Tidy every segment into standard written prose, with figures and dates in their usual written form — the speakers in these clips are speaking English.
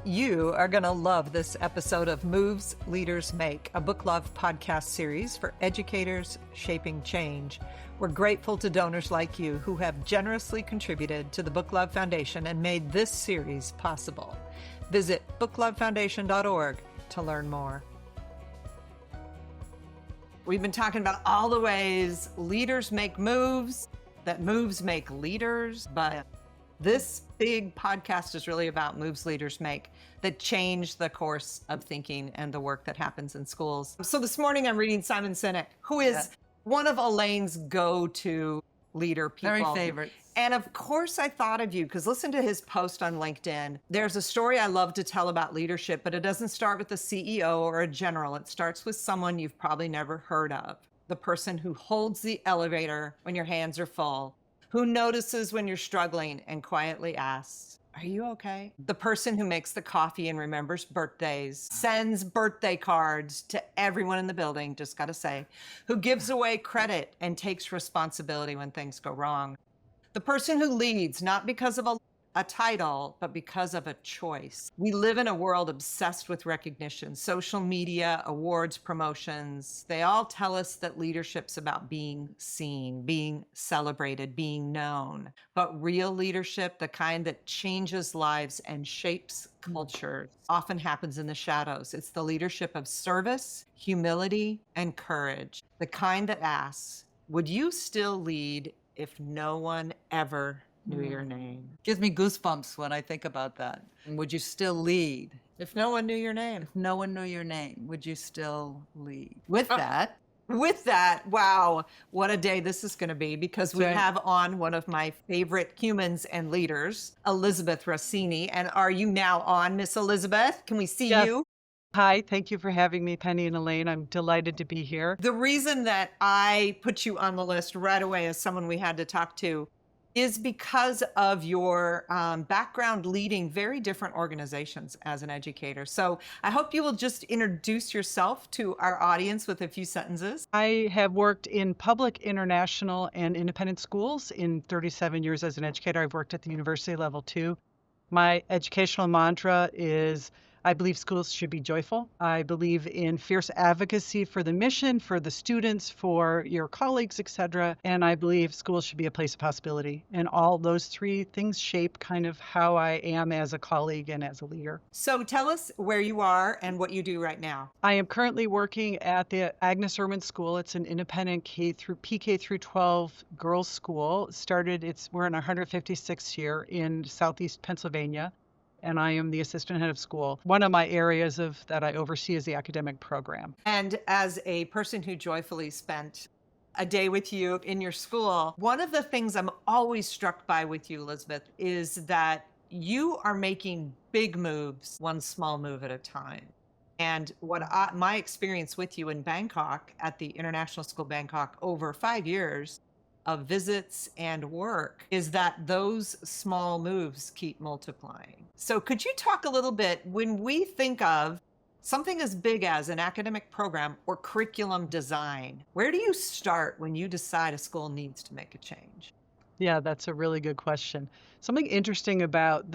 You are going to love this episode of Moves Leaders Make, a book love podcast series for educators shaping change. We're grateful to donors like you who have generously contributed to the Book Love Foundation and made this series possible. Visit booklovefoundation.org to learn more. We've been talking about all the ways leaders make moves, that moves make leaders, but this big podcast is really about moves leaders make that change the course of thinking and the work that happens in schools. So this morning I'm reading Simon Sinek, who is one of Elaine's go-to leader people. Very favorites. And of course I thought of you because listen to his post on LinkedIn. There's a story I love to tell about leadership, but it doesn't start with a CEO or a general. It starts with someone you've probably never heard of. The person who holds the elevator when your hands are full, who notices when you're struggling and quietly asks, "Are you okay?" The person who makes the coffee and remembers birthdays, sends birthday cards to everyone in the building, just gotta say, who gives away credit and takes responsibility when things go wrong. The person who leads, not because of a title, but because of a choice. We live in a world obsessed with recognition. Social media, awards, promotions, they all tell us that leadership's about being seen, being celebrated, being known. But real leadership, the kind that changes lives and shapes cultures, often happens in the shadows. It's the leadership of service, humility, and courage. The kind that asks, would you still lead if no one ever knew your name? Gives me goosebumps when I think about that. Would you still lead? If no one knew your name. If no one knew your name, would you still lead? With that, wow, what a day this is going to be because we have on one of my favorite humans and leaders, Elizabeth Rossini. And are you now on, Miss Elizabeth? Can we see you? Hi, thank you for having me, Penny and Elaine. I'm delighted to be here. The reason that I put you on the list right away as someone we had to talk to is because of your background leading very different organizations as an educator. So I hope you will just introduce yourself to our audience with a few sentences. I have worked in public, international, and independent schools in 37 years as an educator. I've worked at the university level too. My educational mantra is, I believe schools should be joyful. I believe in fierce advocacy for the mission, for the students, for your colleagues, etc. And I believe schools should be a place of possibility. And all those three things shape kind of how I am as a colleague and as a leader. So tell us where you are and what you do right now. I am currently working at the Agnes Irwin School. It's an independent PK through 12 girls' school. We're in our 156th year in Southeast Pennsylvania. And I am the assistant head of school. One of my areas that I oversee is the academic program. And as a person who joyfully spent a day with you in your school, one of the things I'm always struck by with you, Elizabeth, is that you are making big moves, one small move at a time. And my experience with you in Bangkok at the International School Bangkok over 5 years of visits and work is that those small moves keep multiplying. So could you talk a little bit, when we think of something as big as an academic program or curriculum design, where do you start when you decide a school needs to make a change? Yeah, that's a really good question. Something interesting about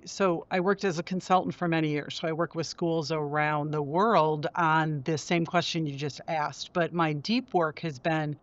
so I worked as a consultant for many years. So I work with schools around the world on the same question you just asked. But my deep work has been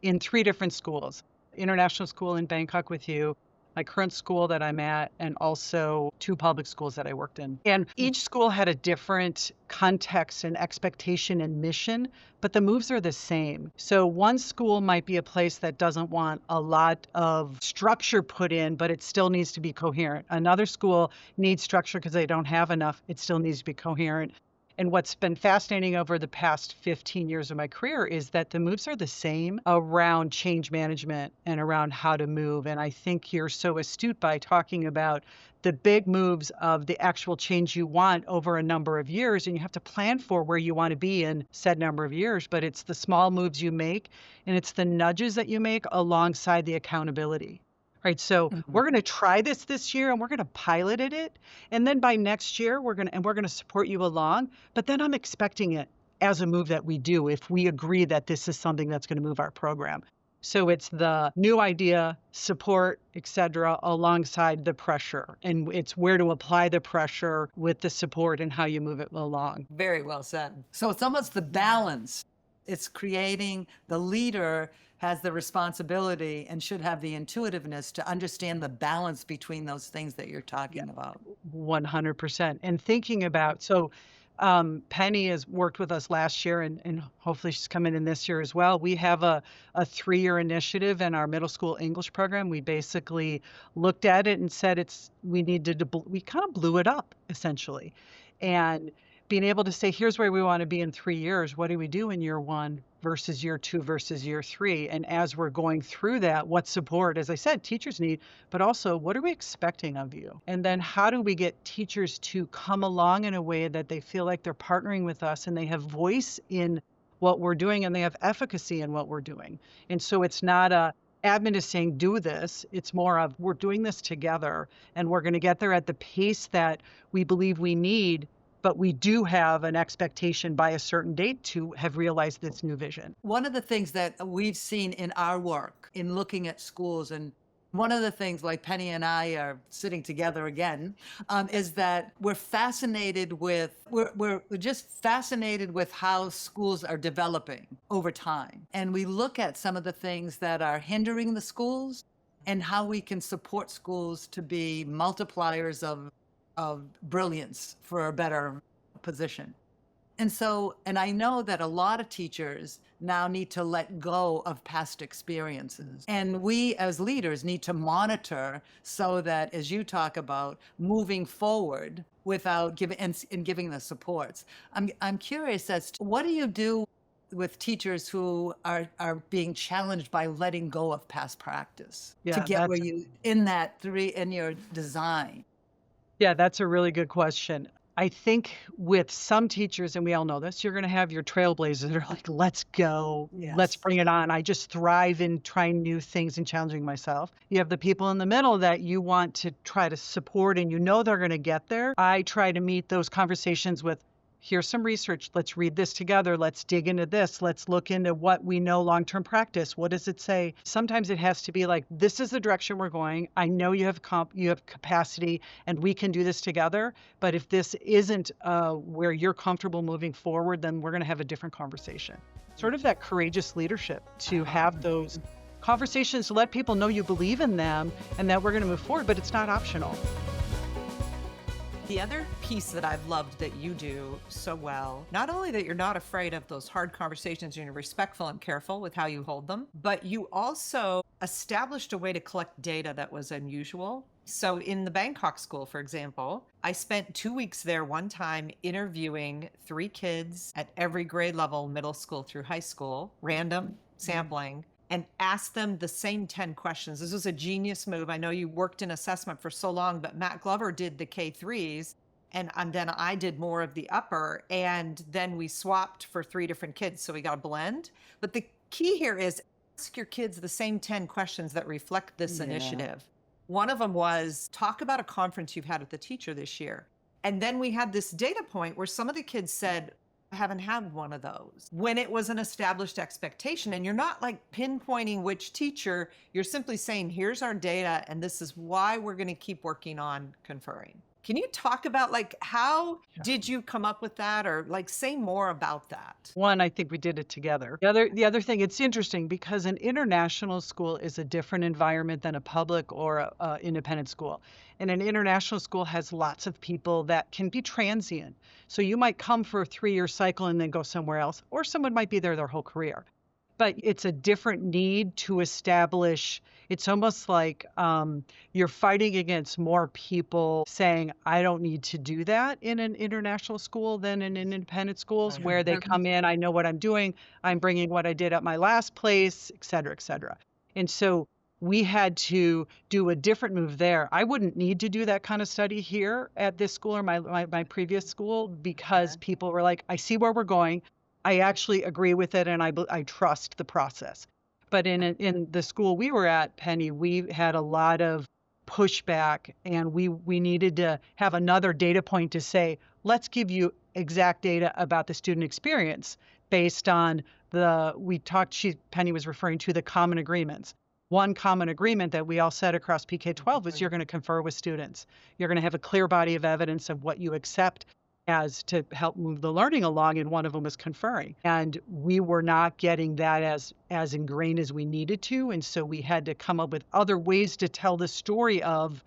in 3 different schools: international school in Bangkok with you, my current school that I'm at, and also 2 public schools that I worked in. And each school had a different context and expectation and mission, but the moves are the same. So one school might be a place that doesn't want a lot of structure put in, but it still needs to be coherent. Another school needs structure because they don't have enough. It still needs to be coherent. And what's been fascinating over the past 15 years of my career is that the moves are the same around change management and around how to move. And I think you're so astute by talking about the big moves of the actual change you want over a number of years. And you have to plan for where you want to be in said number of years. But it's the small moves you make, and it's the nudges that you make alongside the accountability. Right, so we're going to try this year, and we're going to pilot it, and then by next year we're going to support you along. But then I'm expecting it as a move that we do if we agree that this is something that's going to move our program. So it's the new idea, support, et cetera, alongside the pressure. And it's where to apply the pressure with the support and how you move it along. Very well said. So it's almost the balance. It's creating the leader has the responsibility and should have the intuitiveness to understand the balance between those things that you're talking about. 100%. And thinking about, Penny has worked with us last year and hopefully she's coming in this year as well. We have a 3-year initiative in our middle school English program. We basically looked at it and said we kind of blew it up essentially. And being able to say, here's where we want to be in 3 years. What do we do in year 1 versus year 2 versus year 3? And as we're going through that, what support, as I said, teachers need, but also what are we expecting of you? And then how do we get teachers to come along in a way that they feel like they're partnering with us and they have voice in what we're doing and they have efficacy in what we're doing? And so it's not admin is saying, do this. It's more of we're doing this together and we're going to get there at the pace that we believe we need, but we do have an expectation by a certain date to have realized this new vision. One of the things that we've seen in our work in looking at schools, and one of the things like Penny and I are sitting together again, is that we're just fascinated with how schools are developing over time. And we look at some of the things that are hindering the schools and how we can support schools to be multipliers of brilliance for a better position. And I know that a lot of teachers now need to let go of past experiences. And we as leaders need to monitor so that, as you talk about, moving forward without giving the supports. I'm curious as to what do you do with teachers who are being challenged by letting go of past practice to get where you in your design? Yeah, that's a really good question. I think with some teachers, and we all know this, you're going to have your trailblazers that are like, let's go, let's bring it on. I just thrive in trying new things and challenging myself. You have the people in the middle that you want to try to support and you know they're going to get there. I try to meet those conversations with, here's some research. Let's read this together. Let's dig into this. Let's look into what we know long-term practice. What does it say? Sometimes it has to be like, this is the direction we're going. I know you have capacity and we can do this together. But if this isn't where you're comfortable moving forward, then we're going to have a different conversation. Sort of that courageous leadership to have those conversations to let people know you believe in them and that we're going to move forward, but it's not optional. The other piece that I've loved that you do so well, not only that you're not afraid of those hard conversations and you're respectful and careful with how you hold them, but you also established a way to collect data that was unusual. So in the Bangkok school, for example, I spent 2 weeks there one time interviewing 3 kids at every grade level, middle school through high school, random sampling, and ask them the same 10 questions. This was a genius move. I know you worked in assessment for so long, but Matt Glover did the K3s, and then I did more of the upper, and then we swapped for 3 different kids, so we got a blend. But the key here is ask your kids the same 10 questions that reflect this initiative. One of them was, talk about a conference you've had with the teacher this year. And then we had this data point where some of the kids said, I haven't had one of those, when it was an established expectation. And you're not like pinpointing which teacher, you're simply saying, here's our data, and this is why we're going to keep working on conferring. Can you talk about like how did you come up with that, or like say more about that? One, I think we did it together. The other thing, it's interesting because an international school is a different environment than a public or a independent school. And an international school has lots of people that can be transient. So you might come for a 3-year cycle and then go somewhere else, or someone might be there their whole career. But it's a different need to establish. It's almost like you're fighting against more people saying, I don't need to do that in an international school than in independent schools where they come in, I know what I'm doing, I'm bringing what I did at my last place, et cetera, et cetera. And so we had to do a different move there. I wouldn't need to do that kind of study here at this school or my previous school because people were like, I see where we're going. I actually agree with it and I trust the process. But in the school we were at, Penny, we had a lot of pushback and we needed to have another data point to say, let's give you exact data about the student experience based on Penny was referring to the common agreements. One common agreement that we all set across PK-12 was you're going to confer with students. You're going to have a clear body of evidence of what you accept as to help move the learning along, and one of them was conferring. And we were not getting that as ingrained as we needed to, and so we had to come up with other ways to tell the story of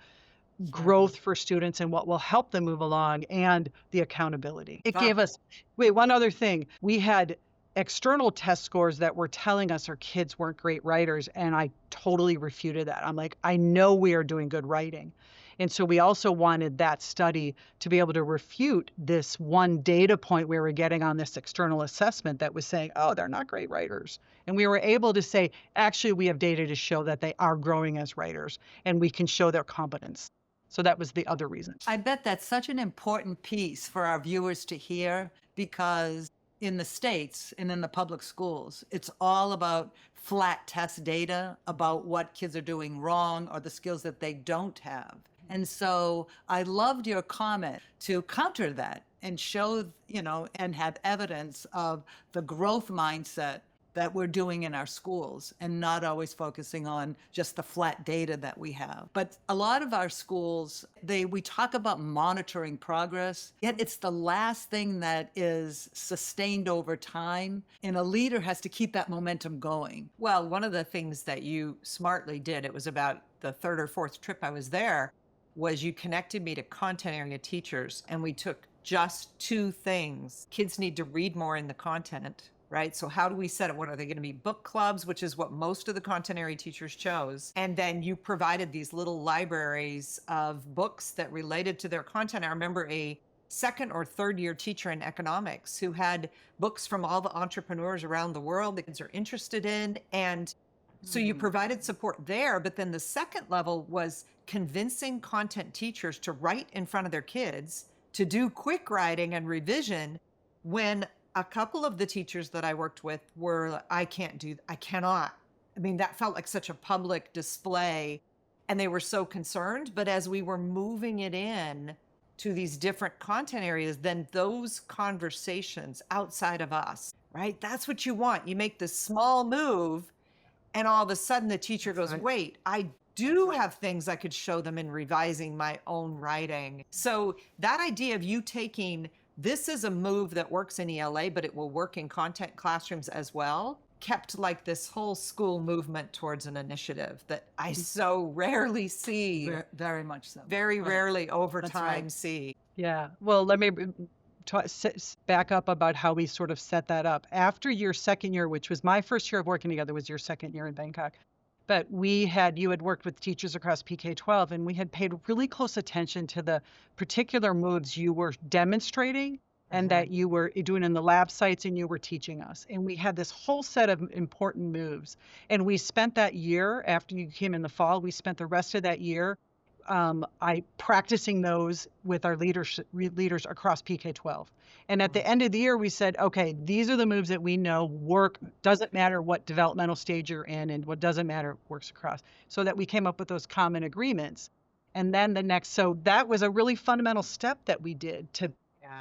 growth for students and what will help them move along and the accountability. It gave us, one other thing. We had external test scores that were telling us our kids weren't great writers, and I totally refuted that. I'm like, I know we are doing good writing. And so we also wanted that study to be able to refute this one data point we were getting on this external assessment that was saying, oh, they're not great writers. And we were able to say, actually, we have data to show that they are growing as writers, and we can show their competence. So that was the other reason. I bet that's such an important piece for our viewers to hear, because in the States and in the public schools, it's all about flat test data about what kids are doing wrong or the skills that they don't have. And so I loved your comment to counter that and show, and have evidence of the growth mindset that we're doing in our schools, and not always focusing on just the flat data that we have. But a lot of our schools, we talk about monitoring progress, yet it's the last thing that is sustained over time. And a leader has to keep that momentum going. Well, one of the things that you smartly did, it was about the third or fourth trip I was there, was you connected me to content area teachers, and we took just two things. Kids need to read more in the content, right? So how do we set it? What are they going to be? Book clubs, which is what most of the content area teachers chose. And then you provided these little libraries of books that related to their content. I remember a second or third year teacher in economics who had books from all the entrepreneurs around the world that kids are interested in. And so you provided support there. But then the second level was convincing content teachers to write in front of their kids, to do quick writing and revision, when a couple of the teachers that I worked with were, I cannot. I mean, that felt like such a public display, and they were so concerned. But as we were moving it in to these different content areas, then those conversations outside of us, right? That's what you want. You make this small move, and all of a sudden the teacher goes, wait, I do have things I could show them in revising my own writing. So that idea of you taking, this is a move that works in ELA, but it will work in content classrooms as well, kept like this whole school movement towards an initiative that I so rarely see. Very much so. Very rarely over That's time right. see. Yeah. Well, let me back up about how we sort of set that up. After your second year, which was my first year of working together, was your second year in Bangkok. But you had worked with teachers across PK-12, and we had paid really close attention to the particular moves you were demonstrating and that you were doing in the lab sites and you were teaching us. And we had this whole set of important moves. And we spent that year, after you came in the fall, we spent the rest of that year practicing those with our leaders across PK-12. And at the end of the year, we said, okay, these are the moves that we know work. Doesn't matter what developmental stage you're in, and what doesn't matter works across. So that we came up with those common agreements. And then so that was a really fundamental step that we did to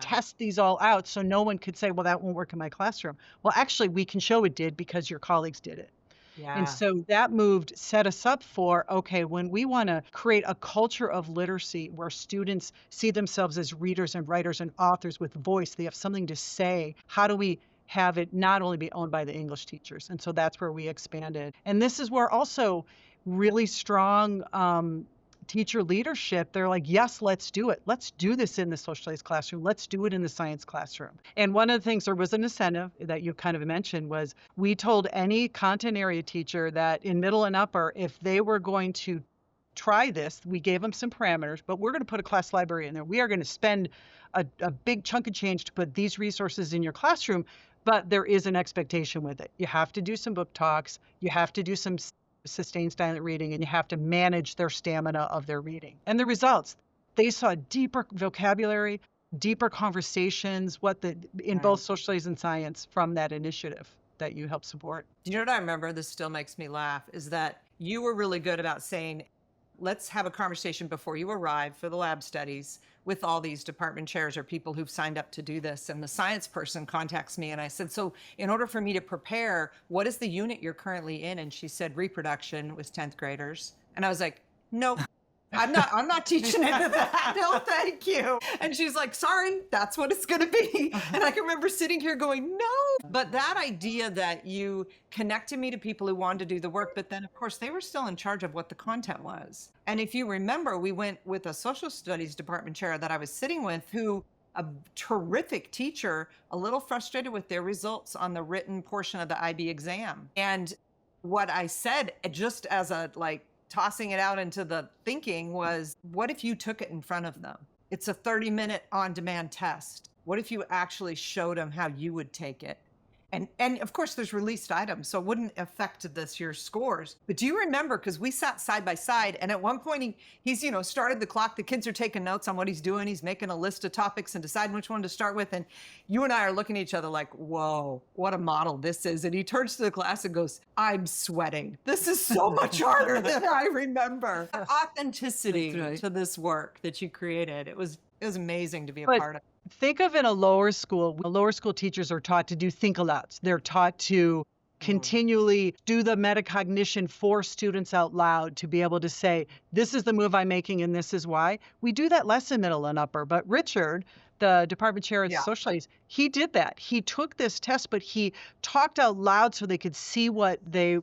test these all out, so no one could say, well, that won't work in my classroom. Well, actually, we can show it did because your colleagues did it. Yeah. And so that set us up for, okay, when we want to create a culture of literacy where students see themselves as readers and writers and authors with voice, they have something to say, how do we have it not only be owned by the English teachers? And so that's where we expanded. And this is where also really strong teacher leadership, they're like, yes, let's do it. Let's do this in the social studies classroom. Let's do it in the science classroom. And one of the things, there was an incentive that you kind of mentioned, was we told any content area teacher that in middle and upper, if they were going to try this, we gave them some parameters, but we're going to put a class library in there. We are going to spend a big chunk of change to put these resources in your classroom, but there is an expectation with it. You have to do some book talks. You have to do some sustained silent reading, and you have to manage their stamina of their reading. And the results, they saw deeper vocabulary, deeper conversations, in both social studies and science from that initiative that you helped support. You know what I remember, this still makes me laugh, is that you were really good about saying, let's have a conversation before you arrive for the lab studies with all these department chairs or people who've signed up to do this. And the science person contacts me and I said, so in order for me to prepare, what is the unit you're currently in? And she said, reproduction with 10th graders. And I was like, nope. I'm not teaching into that. No, thank you. And she's like, sorry, that's what it's going to be. And I can remember sitting here going, no. But that idea that you connected me to people who wanted to do the work, but then of course they were still in charge of what the content was. And if you remember, we went with a social studies department chair that I was sitting with who a terrific teacher, a little frustrated with their results on the written portion of the IB exam. And what I said, just as a tossing it out into the thinking, was, what if you took it in front of them? It's a 30-minute on-demand test. What if you actually showed them how you would take it? And of course there's released items, so it wouldn't affect your scores. But do you remember, because we sat side by side, and at one point he's started the clock, the kids are taking notes on what he's doing, he's making a list of topics and deciding which one to start with, and you and I are looking at each other like, whoa, what a model this is. And he turns to the class and goes, I'm sweating. This is so much harder than I remember. Authenticity to this work that you created. It was amazing to be a part of. Think of in a lower school teachers are taught to do think alouds. They're taught to continually do the metacognition for students out loud to be able to say, this is the move I'm making and this is why. We do that less in middle and upper, but Richard, the department chair at social studies, he did that. He took this test, but he talked out loud so they could see what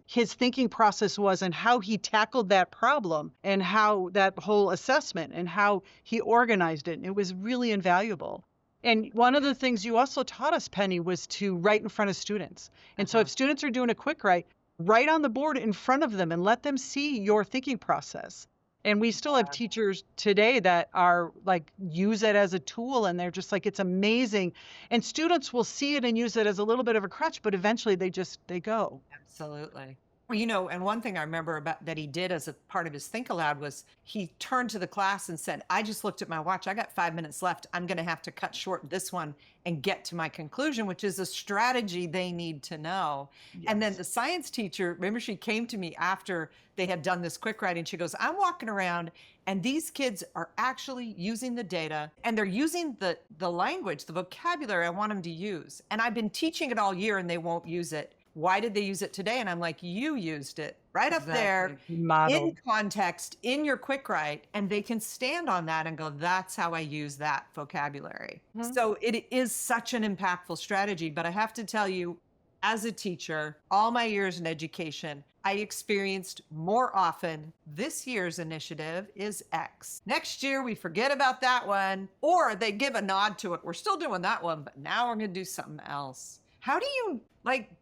his thinking process was and how he tackled that problem and how that whole assessment and how he organized it. And it was really invaluable. And one of the things you also taught us, Penny, was to write in front of students. And so if students are doing a quick write on the board in front of them and let them see your thinking process. And we still have teachers today that are use it as a tool, and they're just like, it's amazing. And students will see it and use it as a little bit of a crutch, but eventually they go. Absolutely. Well, and one thing I remember about that he did as a part of his Think Aloud was he turned to the class and said, I just looked at my watch. I got 5 minutes left. I'm going to have to cut short this one and get to my conclusion, which is a strategy they need to know. Yes. And then the science teacher, remember, she came to me after they had done this quick writing. She goes, I'm walking around and these kids are actually using the data and they're using the language, the vocabulary I want them to use. And I've been teaching it all year and they won't use it. Why did they use it today? And I'm like, you used it right up there in context, in your quick write, and they can stand on that and go, that's how I use that vocabulary. Mm-hmm. So it is such an impactful strategy. But I have to tell you, as a teacher, all my years in education, I experienced more often, this year's initiative is X. Next year, we forget about that one, or they give a nod to it. We're still doing that one, but now we're going to do something else. How do you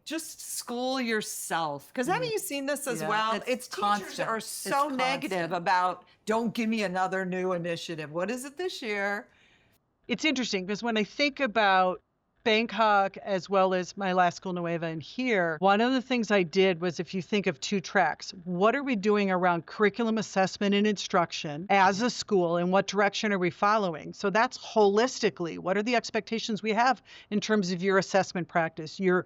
just school yourself? Because haven't you seen this as well? It's constant. Teachers are so negative about, don't give me another new initiative. What is it this year? It's interesting because when I think about Bangkok as well as my last school, Nueva, and here, one of the things I did was, if you think of 2 tracks, what are we doing around curriculum assessment and instruction as a school, and what direction are we following? So that's holistically, what are the expectations we have in terms of your assessment practice, your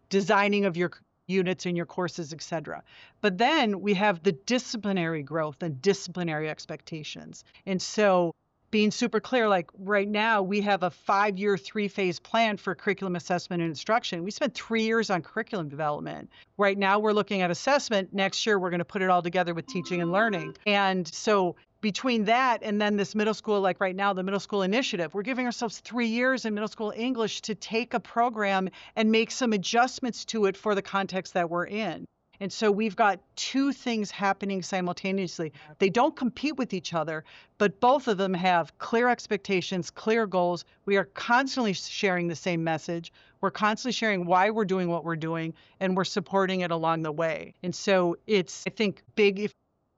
designing of your units and your courses, et cetera. But then we have the disciplinary growth and disciplinary expectations. And so being super clear, right now we have a 5-year, 3-phase plan for curriculum assessment and instruction. We spent 3 years on curriculum development. Right now we're looking at assessment. Next year, we're going to put it all together with teaching and learning. And so between that and then this middle school, right now, the middle school initiative, we're giving ourselves 3 years in middle school English to take a program and make some adjustments to it for the context that we're in. And so we've got 2 things happening simultaneously. They don't compete with each other, but both of them have clear expectations, clear goals. We are constantly sharing the same message. We're constantly sharing why we're doing what we're doing, and we're supporting it along the way. And so it's, I think, big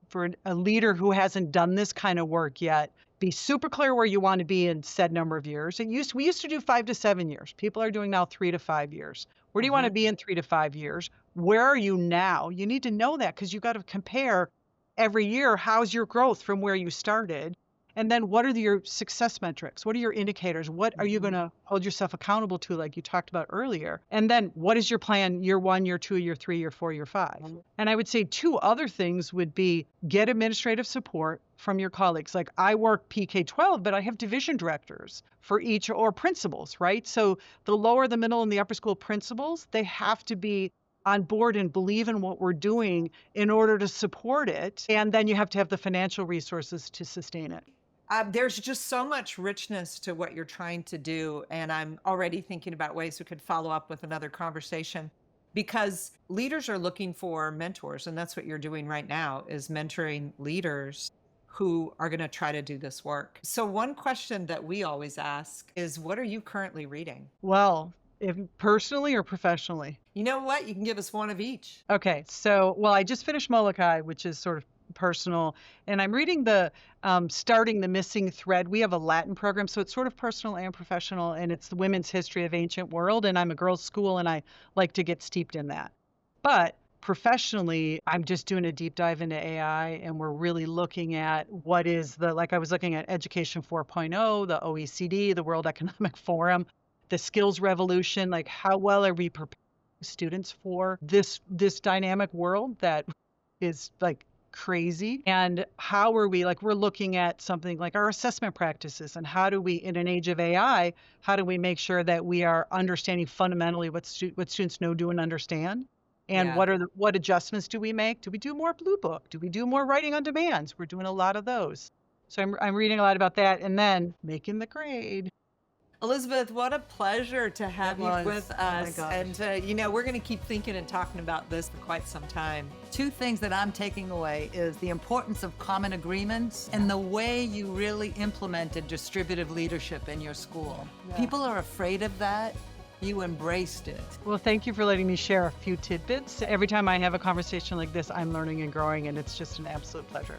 for a leader who hasn't done this kind of work yet. Be super clear where you want to be in said number of years. We used to do 5 to 7 years. People are doing now 3 to 5 years. Where do you want to be in 3 to 5 years? Where are you now? You need to know that because you've got to compare every year. How's your growth from where you started? And then what are your success metrics? What are your indicators? What are you going to hold yourself accountable to, like you talked about earlier? And then what is your plan year 1, year 2, year 3, year 4, year 5? And I would say 2 other things would be get administrative support from your colleagues. Like I work PK-12, but I have division directors for each, or principals, right? So the lower, the middle, and the upper school principals, they have to be on board and believe in what we're doing in order to support it. And then you have to have the financial resources to sustain it. There's just so much richness to what you're trying to do. And I'm already thinking about ways we could follow up with another conversation, because leaders are looking for mentors. And that's what you're doing right now, is mentoring leaders who are going to try to do this work. So one question that we always ask is, what are you currently reading? Well, if personally or professionally? You know what? You can give us one of each. Okay, so, well, I just finished Molokai, which is sort of personal, and I'm reading the Starting the Missing Thread. We have a Latin program, so it's sort of personal and professional, and it's the women's history of ancient world, and I'm a girls' school, and I like to get steeped in that. But professionally, I'm just doing a deep dive into AI, and we're really looking at what is like I was looking at Education 4.0, the OECD, the World Economic Forum, the skills revolution, like how well are we preparing students for this dynamic world that is like crazy? And how are we, like, we're looking at something like our assessment practices, and how do we, in an age of AI, how do we make sure that we are understanding fundamentally what students know, do, and understand? And Yeah. what adjustments do we make? Do we do more Blue Book? Do we do more writing on demands? We're doing a lot of those. So I'm reading a lot about that, and then making the grade. Elizabeth, what a pleasure to have you was. with Oh my us. gosh. And, we're going to keep thinking and talking about this for quite some time. 2 things that I'm taking away is the importance of common agreements and the way you really implemented distributive leadership in your school. People are afraid of that. You embraced it. Well, thank you for letting me share a few tidbits. Every time I have a conversation like this, I'm learning and growing, and it's just an absolute pleasure.